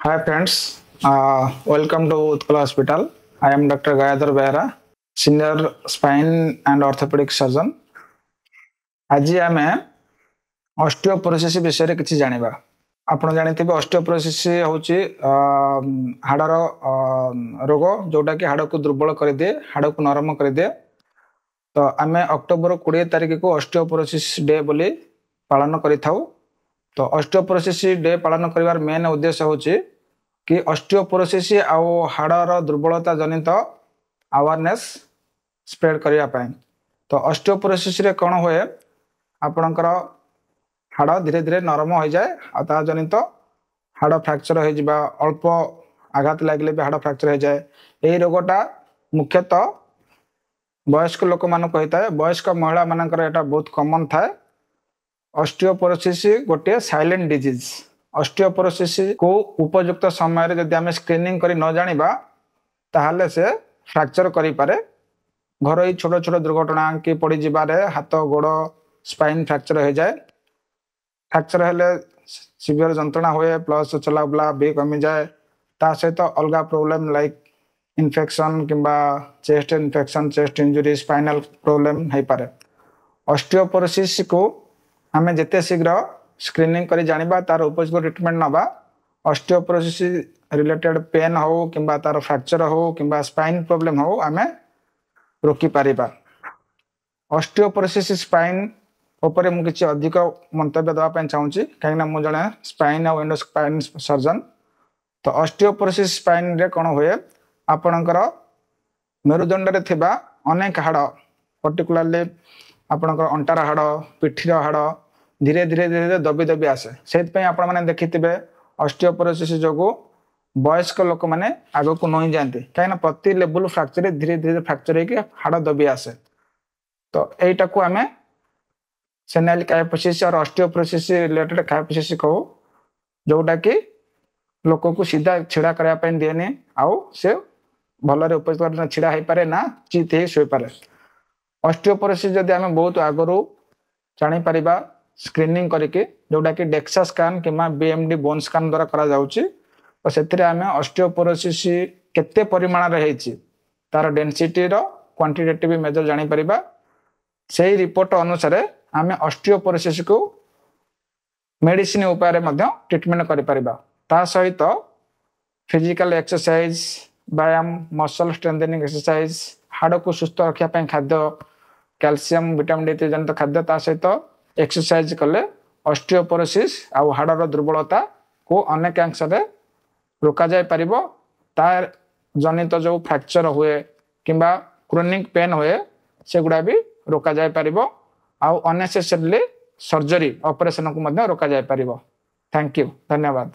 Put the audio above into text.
Hi friends, welcome to Utkal Hospital. I am Dr. Gayadhar Behra, Senior Spine and Orthopedic Surgeon. आज आम osteoporosis विषय किसी जानिबा आपण जानिथिबे osteoporosis होची हाडर रोग जोटा कि हाड़ को दुर्बल कर दिए हाड़ को नरम कर दिए। तो आम अक्टोबर 20 तारिख को ऑस्टियोपोरोसिस डे बोली पालन करिथाउ। तो ऑस्टियोपोरोसिस डे पालन करिवार मेन उद्देश्य होची कि ऑस्टियोपोरोसिस आउ हाड़र दुर्बलता जनित अवेयरनेस स्प्रेड करिया पई। तो ऑस्टियोपोरोसिस रे कोन होए आपणकर हाड़ धीरे धीरे नरम हो जाए आ ता जनित हाड़ फ्रैक्चर हो जिबा अल्प आघात लागले भी हाड़ फ्रैक्चर हो जाए। एही रोगटा मुख्यतः वयस्क लोक मानक होता है। वयस्क महिला मानकर एटा बहुत कॉमन थाए। ऑस्टियोपोरोसिस गोटे साइलेंट डिजीज। ऑस्टियोपोरोसिस को उपयुक्त समय रे जदि आमे स्क्रीनिंग करी न जानिबा ताहाले से फ्रैक्चर करि पारे। घरोई छोट छोट दुर्घटना कि पड़ी जिबारे हाथ गोड़ स्पाइन फ्रैक्चर हो जाए। फ्रैक्चर हेले सीवियर जंत्रणा होए प्लस चलाबुला भी कमी जाए। ता सहित अलगा प्रॉब्लम लाइक इन्फेक्शन किंबा chest infection chest injury spinal problem है पारे। ऑस्टियोपोरोसिस को आमे जेते शीघ्र स्क्रीनिंग करी जानिबा तार उपयुक्त ट्रीटमेंट नबा ऑस्टियोपोरोसिस रिलेटेड पेन हो किंबा तार फ्रैक्चर हो किंबा स्पाइन प्रॉब्लम हो आमे रोकी पारिबा। ऑस्टियोपोरोसिस स्पाइन ऊपर मु किछि अधिक मंतव्य दवा पय चाहूची काहेना मु जने स्पाइन और एंडोस्पाइन सर्जन। तो ऑस्टियोपोरोसिस स्पाइन रे कोन होए आपणकर मेरुदंड रे थिबा अनेक हाड़ पर्टिकुलरली आपणकर अंटार हाड़ पिठीर हाड़ धीरे धीरे धीरे धीरे दबी दबी आसे। सेत पय आपण माने देखिथिबे ऑस्टियोपोरोसिस जोगु वयस्क लोक माने आगो को नई जानते काहेना प्रति लेवल फ्रैक्चर धीरे धीरे फ्रैक्चर हे के हाड़ दबी आसे। तो एटा को हमें सेनाइल काइफोसिस और ऑस्टियोपोरोसिस रिलेटेड काइफोसिस को जोटा कि लोक को सीधा छिड़ा करया पे दिएनी आउ से भलरे उपयुक्त छिड़ा है पारे ना चित हे सोई पारे। ऑस्टियोपोरोसिस जदि हमें बहुत आगरू जानि परिबा स्क्रीनिंग करके जोटा कि DEXA scan keema BMD bone scan द्वारा करा जाउची। तो सेथिरे हमें ऑस्टियोपोरोसिस केते परिमाण रे हेची तार डेंसिटी रो क्वांटिटेटिव मेजर जानि परिबा। सेही रिपोर्ट अनुसार आमे ऑस्टियोपोरोसिस को मेडिसिन उपाय रे मध्य ट्रीटमेंट करि परिबा। ता सहित फिजिकल एक्सरसाइज व्यायाम मसल स्ट्रेंथनिंग एक्सरसाइज हाड़ को सुस्थ रखिया पे खाद्य कैल्शियम विटामिन डी जनित खाद्य ता सहित एक्सरसाइज कले ऑस्टियोपोरोसिस आ हाड़र दुर्बलता को अनेक अंश रे रोका जाय परिबो। तार जनित जो फ्रैक्चर हुए किंबा क्रोनिक पेन हुए सेगुडा भी रोका जाय परिबो आ अननेसेसरीली सर्जरी ऑपरेशन को मध्य रोका जाय परिबो। थैंक यू धन्यवाद।